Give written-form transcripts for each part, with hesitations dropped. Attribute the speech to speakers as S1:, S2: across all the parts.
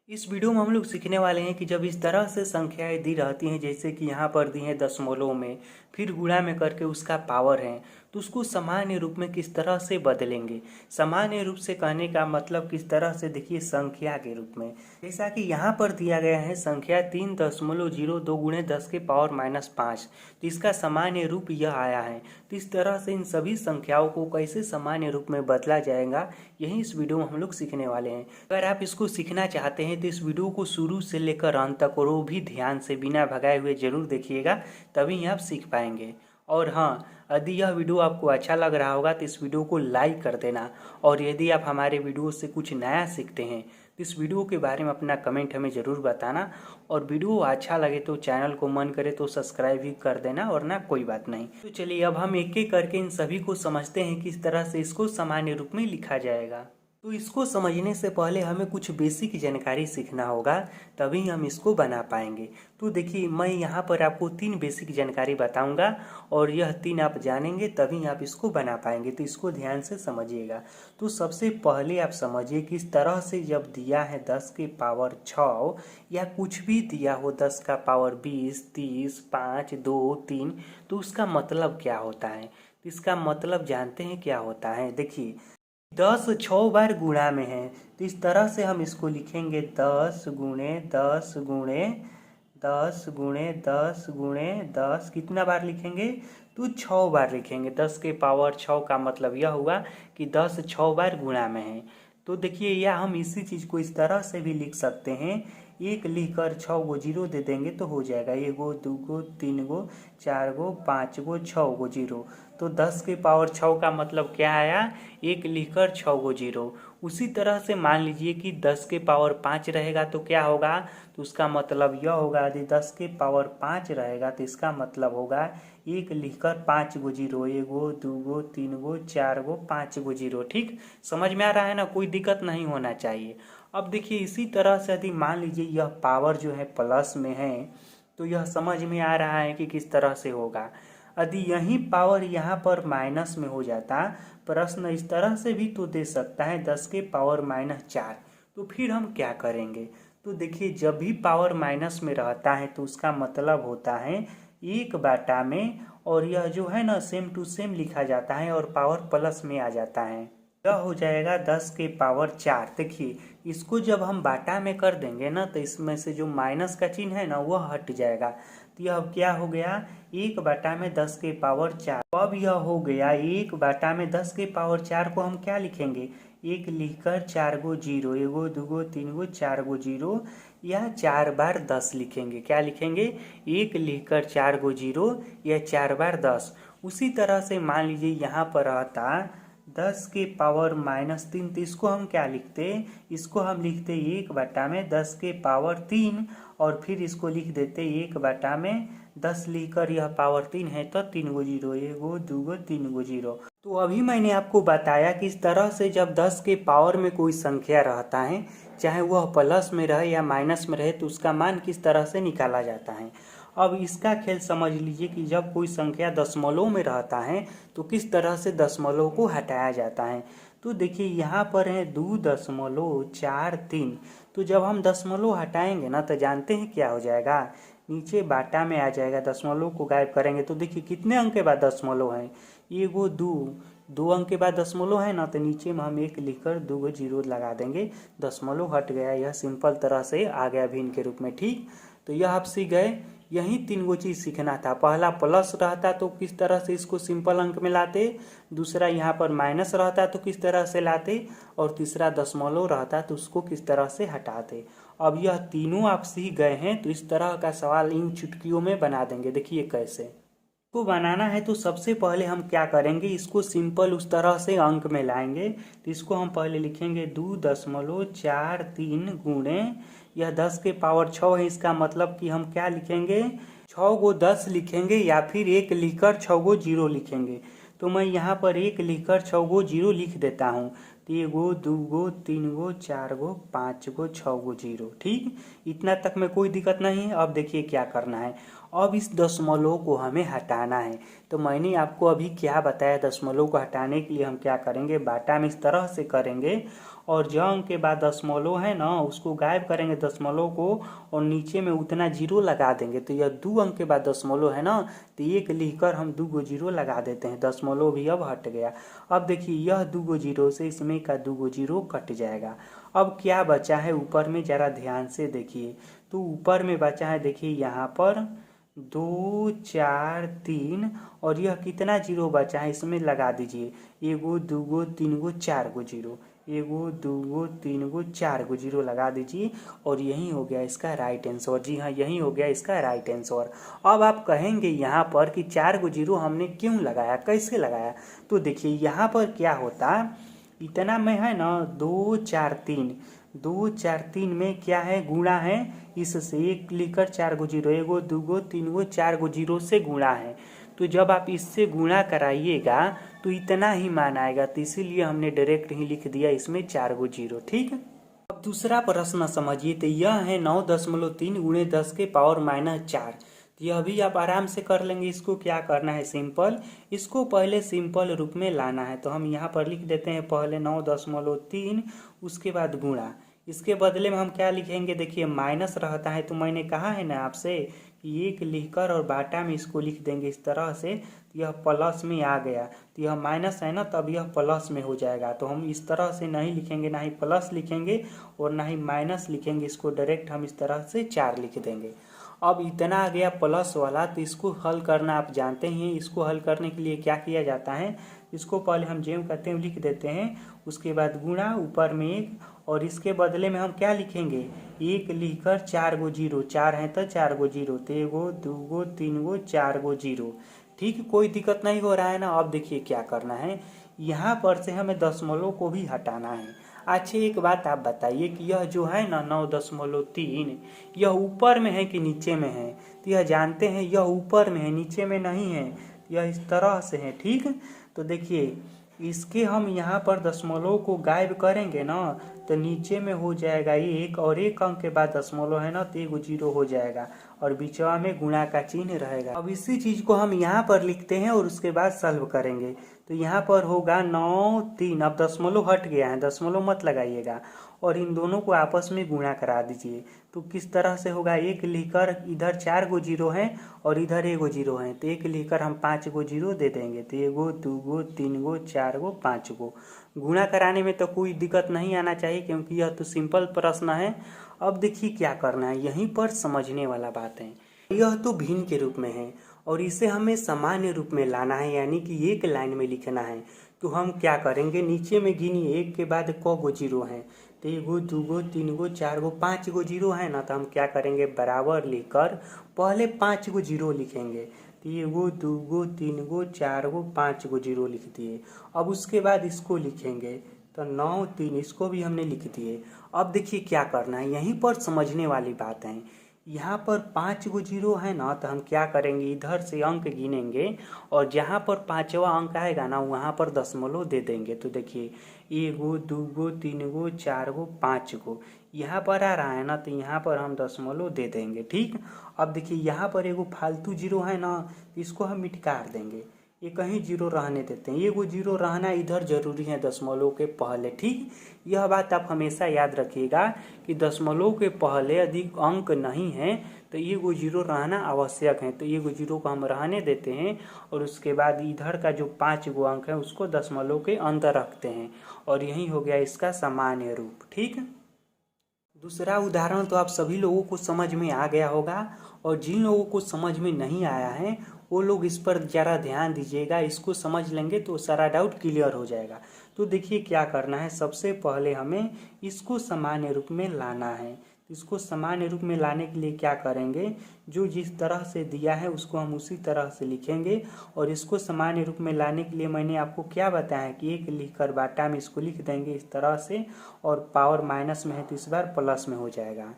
S1: इस वीडियो में हम लोग सीखने वाले हैं कि जब इस तरह से संख्याएं दी रहती हैं, जैसे कि यहाँ पर दी हैं दशमलव में, फिर गुणा में करके उसका पावर है, तो उसको सामान्य रूप में किस तरह से बदलेंगे। सामान्य रूप से कहने का मतलब किस तरह से, देखिए संख्या के रूप में। जैसा कि यहाँ पर दिया गया है संख्या 3.02 गुणे 10 के पावर -5, तो इसका सामान्य रूप यह आया है। तो इस तरह से इन सभी संख्याओं को कैसे सामान्य रूप में बदला जाएगा, यही इस वीडियो में हम लोग सीखने वाले हैं। अगर आप इसको सीखना चाहते हैं तो इस वीडियो को शुरू से लेकर अंत तक और वो भी ध्यान से बिना भगाए हुए जरूर देखिएगा, तभी आप सीख पाएंगे। और हाँ, यदि यह वीडियो आपको अच्छा लग रहा होगा तो इस वीडियो को लाइक कर देना, और यदि आप हमारे वीडियो से कुछ नया सीखते हैं तो इस वीडियो के बारे में अपना कमेंट हमें ज़रूर बताना। और वीडियो अच्छा लगे तो चैनल को मन करे तो सब्सक्राइब भी कर देना, और ना कोई बात नहीं। तो चलिए अब हम एक एक करके इन सभी को समझते हैं किस तरह से इसको सामान्य रूप में लिखा जाएगा। तो इसको समझने से पहले हमें कुछ बेसिक जानकारी सीखना होगा, तभी हम इसको बना पाएंगे। तो देखिए, मैं यहाँ पर आपको 3 बेसिक जानकारी बताऊंगा, और यह 3 आप जानेंगे तभी आप इसको बना पाएंगे। तो इसको ध्यान से समझिएगा। तो सबसे पहले आप समझिए किस तरह से जब दिया है 10 के पावर 6 या कुछ भी दिया हो 10 का पावर 20, 30, 5, 2, 3, तो उसका मतलब क्या होता है। तो इसका मतलब जानते हैं क्या होता है। देखिए, 10 6 बार गुणा में है, तो इस तरह से हम इसको लिखेंगे 10 गुणे 10 गुणे 10 गुणे 10 गुणे 10। कितना बार लिखेंगे, तो 6 बार लिखेंगे। 10 के पावर 6 का मतलब यह हुआ कि 10 6 बार गुणा में है। तो देखिए, या हम इसी चीज़ को इस तरह से भी लिख सकते हैं, एक लिखकर 6 गो जीरो दे देंगे तो हो जाएगा 1 गो 2 गो 3 गो 4 गो 5 गो 6 गो जीरो। तो 10 के पावर 6 का मतलब क्या आया, एक लिखकर 6 गो जीरो। उसी तरह से मान लीजिए कि 10 के पावर 5 रहेगा तो क्या होगा, तो उसका मतलब यह होगा, यदि 10 के पावर 5 रहेगा तो इसका मतलब होगा एक लिखकर 5 गो जीरो, 1 गो 2 गो 3 गो 4 गो 5 गो जीरो। ठीक, समझ में आ रहा है ना, कोई दिक्कत नहीं होना चाहिए। अब देखिए, इसी तरह से यदि मान लीजिए यह पावर जो है प्लस में है, तो यह समझ में आ रहा है कि किस तरह से होगा। यदि यही पावर यहाँ पर माइनस में हो जाता, प्रश्न इस तरह से भी तो दे सकता है 10 के पावर -4, तो फिर हम क्या करेंगे। तो देखिए, जब भी पावर माइनस में रहता है तो उसका मतलब होता है 1/, में, और यह जो है ना सेम टू सेम लिखा जाता है और पावर प्लस में आ जाता है। यह हो जाएगा 10 के पावर 4। देखिए, इसको जब हम बाटा में कर देंगे ना, तो इसमें से जो माइनस का चिन्ह है ना वह हट जाएगा। तो यह क्या हो गया, 1/, में 10 के पावर 4। अब यह हो गया 1/, में 10 के पावर 4 को हम क्या लिखेंगे, एक लिखकर 4 गो जीरो, 1 गो 2 गो 3 गो 4 गो जीरो, या 4 बार 10 लिखेंगे। क्या लिखेंगे, एक लिखकर 4 गो जीरो या 4 बार 10। उसी तरह से मान लीजिए यहाँ पर रहता 10 के पावर -3, तो इसको हम क्या लिखते, इसको हम लिखते 1/, में 10 के पावर 3, और फिर इसको लिख देते 1/, में 10 लिखकर यह पावर 3 है तो 3 गो जीरो, 1 गो 2 गो 3 गो जीरो। तो अभी मैंने आपको बताया कि इस तरह से जब 10 के पावर में कोई संख्या रहता है, चाहे वह प्लस में रहे या माइनस में रहे, तो उसका मान किस तरह से निकाला जाता है। अब इसका खेल समझ लीजिए कि जब कोई संख्या दशमलव में रहता है तो किस तरह से दशमलव को हटाया जाता है। तो देखिए, यहाँ पर है 2.43। तो जब हम दशमलव हटाएंगे ना, तो जानते हैं क्या हो जाएगा, नीचे बाटा में आ जाएगा। दशमलव को गायब करेंगे तो देखिए कितने अंक के बाद दशमलव है, 1 गो 2 अंक के बाद दशमलव है ना, तो नीचे में हम 1 लिखकर 2 गो जीरो लगा देंगे, दशमलव हट गया। यह सिंपल तरह से आ गया भिन्न के रूप में। ठीक, तो यह आप सीख गए। यही 3 गो चीज़ सीखना था। पहला प्लस रहता तो किस तरह से इसको सिंपल अंक में लाते, दूसरा यहाँ पर माइनस रहता तो किस तरह से लाते, और तीसरा दशमलव रहता तो उसको किस तरह से हटाते। अब यह तीनों आप सीख गए हैं, तो इस तरह का सवाल इन चुटकियों में बना देंगे। देखिए कैसे को बनाना है। तो सबसे पहले हम क्या करेंगे, इसको सिंपल उस तरह से अंक में लाएंगे। तो इसको हम पहले लिखेंगे 2.43 गुणे, यह 10 के पावर 6 है, इसका मतलब कि हम क्या लिखेंगे, 6 गो 10 लिखेंगे, या फिर 1 लिखकर 6 गो जीरो लिखेंगे। तो मैं यहाँ पर 1 लिखकर 6 गो जीरो लिख देता हूँ। तो 1 गो 2 गो 3 गो 4 गो 5 गो 6 गो जीरो। ठीक, इतना तक में कोई दिक्कत नहीं है। अब देखिए क्या करना है, अब इस दशमलव को हमें हटाना है। तो मैंने आपको अभी क्या बताया, दशमलव को हटाने के लिए हम क्या करेंगे, बाटा में इस तरह से करेंगे, और ज अंक के बाद दशमलव है ना उसको गायब करेंगे दशमलव को, और नीचे में उतना जीरो लगा देंगे। तो यह 2 अंक के बाद दशमलव है ना, तो 1 लिखकर हम 2 गो जीरो लगा देते हैं, दशमलव भी अब हट गया। अब देखिए यह 2 गो जीरो से इसमें का 2 गो जीरो कट जाएगा। अब क्या बचा है ऊपर में, जरा ध्यान से देखिए। तो ऊपर में बचा है, देखिए यहाँ पर 2 4 3, और यह कितना जीरो बचा है इसमें लगा दीजिए, 1 2 3 4 गो जीरो, 1 2 3 4 गो जीरो लगा दीजिए, और यही हो गया इसका राइट आंसर। जी हाँ, यही हो गया इसका राइट आंसर। अब आप कहेंगे यहाँ पर कि 4 गो जीरो हमने क्यों लगाया, कैसे लगाया। तो देखिए यहाँ पर क्या होता, इतना में है ना 2 4 3, 2 4 3 में क्या है, गुणा है, इससे 1 लिखकर 4 गो जीरो, 1 2 3 4 गो जीरो से गुणा है। तो जब आप इससे गुणा कराइएगा तो इतना ही मान आएगा, तो इसीलिए हमने डायरेक्ट ही लिख दिया इसमें 4 गो जीरो। ठीक है, अब दूसरा प्रश्न समझिए। तो यह है 9.3 गुणे 10 के पावर -4। यह भी आप आराम से कर लेंगे। इसको क्या करना है, सिंपल, इसको पहले सिंपल रूप में लाना है। तो हम यहाँ पर लिख देते हैं पहले 9.3, उसके बाद गुणा। इसके बदले में हम क्या लिखेंगे, देखिए माइनस रहता है, तो मैंने कहा है ना आपसे कि 1 लिखकर और बाटा में इसको लिख देंगे इस तरह से, तो यह प्लस में आ गया। तो यह माइनस है ना, तब यह प्लस में हो जाएगा। तो हम इस तरह से नहीं लिखेंगे, ना ही प्लस लिखेंगे और ना ही माइनस लिखेंगे, इसको डायरेक्ट हम इस तरह से 4 लिख देंगे। अब इतना आ गया प्लस वाला, तो इसको हल करना आप जानते हैं। इसको हल करने के लिए क्या किया जाता है, इसको पहले हम जेम कहते हैं लिख देते हैं, उसके बाद गुणा, ऊपर में 1, और इसके बदले में हम क्या लिखेंगे, 1 लिखकर 4 गो जीरो, 4 है तो 4 गो जीरो, तो 1 2 3 4 गो जीरो। ठीक, कोई दिक्कत नहीं हो रहा है ना। अब देखिए क्या करना है, यहाँ पर से हमें दशमलव को भी हटाना है। अच्छा एक बात आप बताइए कि यह जो है ना 9.3, यह ऊपर में है कि नीचे में है। तो यह जानते हैं यह ऊपर में है, नीचे में नहीं है, यह इस तरह से है। ठीक, तो देखिए इसके हम यहाँ पर दशमलव को गायब करेंगे ना, तो नीचे में हो जाएगा 1, और 1 अंक के बाद दशमलव है ना, तो 1 जीरो हो जाएगा, और बीचवा में गुणा का चिन्ह रहेगा। अब इसी चीज को हम यहाँ पर लिखते हैं और उसके बाद सॉल्व करेंगे। तो यहाँ पर होगा 9 3, अब दशमलव हट गया है, दशमलव मत लगाइएगा, और इन दोनों को आपस में गुणा करा दीजिए। तो किस तरह से होगा, 1 लिखकर इधर 4 गो जीरो है और इधर 1 गो जीरो है, तो 1 लिखकर हम 5 गो जीरो दे देंगे। तो 1 2 3 4 5 गो। गुणा कराने में तो कोई दिक्कत नहीं आना चाहिए, क्योंकि यह तो सिंपल प्रश्न है। अब देखिए क्या करना है, यहीं पर समझने वाला बात है। यह तो भिन्न के रूप में है और इसे हमें सामान्य रूप में लाना है, यानी कि एक लाइन में लिखना है। तो हम क्या करेंगे, नीचे में गिनिए 1 के बाद क गो जीरो है, तो 1 2 3 4 5 गो जीरो है ना। तो हम क्या करेंगे, बराबर लिखकर पहले 5 गो जीरो लिखेंगे। तो 1 2 3 4 5 गो जीरो लिख दिए। अब उसके बाद इसको लिखेंगे, तो 9 3, इसको भी हमने लिख दिए। अब देखिए क्या करना है, यहीं पर समझने वाली बात है। यहाँ पर 5 गो जीरो है ना, तो हम क्या करेंगे, इधर से अंक गिनेंगे और जहाँ पर 5वां अंक आएगा ना, वहाँ पर दशमलव दे देंगे। तो देखिए 1 2 3 4 5 गो यहाँ पर आ रहा है ना, तो यहाँ पर हम दशमलव दे देंगे। ठीक, अब देखिए यहाँ पर एगो फालतू जीरो है ना, इसको हम मिटकार देंगे, ये कहीं जीरो रहने देते हैं। 1 जीरो रहना इधर जरूरी है दशमलव के पहले। ठीक, यह बात आप हमेशा याद रखिएगा कि दशमलव के पहले अधिक अंक नहीं है तो 1 जीरो रहना आवश्यक है। तो 1 जीरो को हम रहने देते हैं और उसके बाद इधर का जो 5 गो अंक है उसको दशमलव के अंदर रखते हैं, और यही हो गया इसका सामान्य रूप। ठीक, दूसरा उदाहरण तो आप सभी लोगों को समझ में आ गया होगा, और जिन लोगों को समझ में नहीं आया है वो लोग इस पर ज़रा ध्यान दीजिएगा। इसको समझ लेंगे तो सारा डाउट क्लियर हो जाएगा। तो देखिए क्या करना है, सबसे पहले हमें इसको सामान्य रूप में लाना है। इसको सामान्य रूप में लाने के लिए क्या करेंगे, जो जिस तरह से दिया है उसको हम उसी तरह से लिखेंगे। और इसको सामान्य रूप में लाने के लिए मैंने आपको क्या बताया कि 1 लिखकर बाटा में इसको लिख देंगे इस तरह से, और पावर माइनस में है तो इस बार प्लस में हो जाएगा।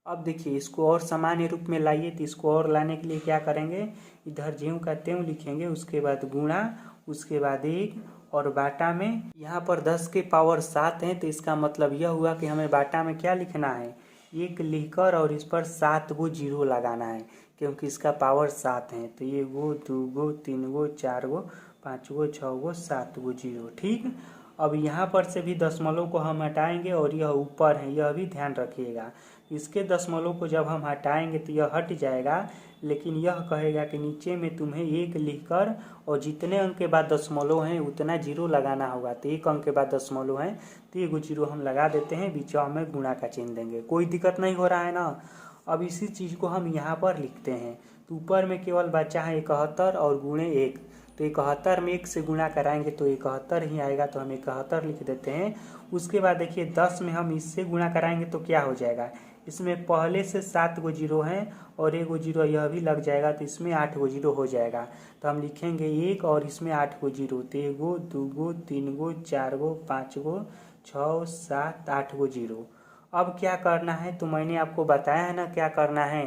S1: अब देखिए इसको और सामान्य रूप में लाइए, तो इसको और लाने के लिए क्या करेंगे, इधर ज्यों का त्यों लिखेंगे, उसके बाद गुणा, उसके बाद 1, और बाटा में यहाँ पर 10 के पावर 7 है, तो इसका मतलब यह हुआ कि हमें बाटा में क्या लिखना है, 1 लिखकर और इस पर 7 गो जीरो लगाना है, क्योंकि इसका पावर 7 है। तो 1 2 3 4 5 6 7 गो जीरो। ठीक, अब यहाँ पर से भी दशमलव को हम हटाएंगे और यह ऊपर है, यह भी ध्यान रखिएगा। इसके दशमलव को जब हम हटाएंगे तो यह हट जाएगा, लेकिन यह कहेगा कि नीचे में तुम्हें 1 लिखकर और जितने अंक के बाद दशमलव हैं उतना जीरो लगाना होगा। तो 1 अंक के बाद दशमलव है तो 1 जीरो हम लगा देते हैं, बीचवा में गुणा का चिन्ह देंगे। कोई दिक्कत नहीं हो रहा है ना। अब इसी चीज़ को हम यहाँ पर लिखते हैं। तो ऊपर में केवल बचा है 71 और गुणे 1। तो 71 में 1 से गुणा कराएंगे तो 71 ही आएगा, तो हम 71 लिख देते हैं। उसके बाद देखिए 10 में हम इससे गुणा कराएंगे तो क्या हो जाएगा, इसमें पहले से 7 गो जीरो हैं और 1 जीरो यह भी लग जाएगा, तो इसमें 8 गो जीरो हो जाएगा। तो हम लिखेंगे 1 और इसमें 8 गो जीरो, तो 1 गो 2 गो 3 गो 4 गो 5 गो 6 7 8 गो जीरो। अब क्या करना है, तो मैंने आपको बताया है ना क्या करना है।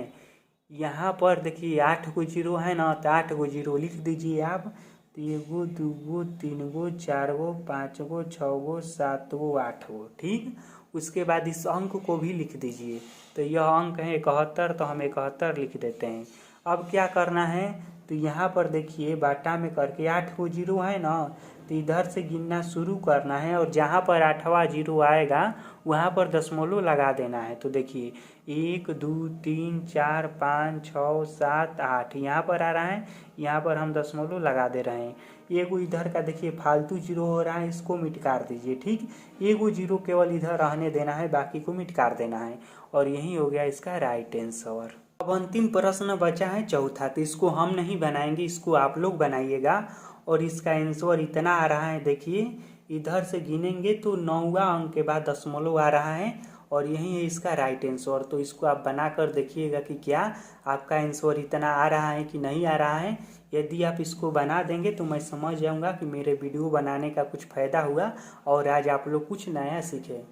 S1: यहाँ पर देखिए 8 गो जीरो है ना, तो 8 गो जीरो लिख दीजिए आप। तो 1 गो 2 गो 3 गो 4 गो 5 गो 6 गो 7 गो 8 गो, ठीक। उसके बाद इस अंक को भी लिख दीजिए। तो यह अंक है 71, तो हम 71 लिख देते हैं। अब क्या करना है, तो यहाँ पर देखिए बाटा में करके 8 गो जीरो है ना, तो इधर से गिनना शुरू करना है और जहाँ पर 8वां जीरो आएगा वहाँ पर दशमलव लगा देना है। तो देखिए 1 2 3 4 5 6 7 8 यहाँ पर आ रहा है, यहाँ पर हम दशमलव लगा दे रहे हैं। एगो इधर का देखिए फालतू जीरो हो रहा है, इसको मिटकार दीजिए, ठीक। एगो जीरो केवल इधर रहने देना है, बाकी को मिटकार देना है। और यही हो गया इसका राइट आंसर। अब अंतिम प्रश्न बचा है चौथा, तो इसको हम नहीं बनाएंगे, इसको आप लोग बनाइएगा। और इसका आंसर इतना आ रहा है, देखिए इधर से गिनेंगे तो 9वां अंक के बाद दशमलव आ रहा है और यही है इसका राइट आंसर। तो इसको आप बनाकर देखिएगा कि क्या आपका आंसर इतना आ रहा है कि नहीं आ रहा है। यदि आप इसको बना देंगे तो मैं समझ जाऊंगा कि मेरे वीडियो बनाने का कुछ फ़ायदा हुआ और आज आप लोग कुछ नया सीखे।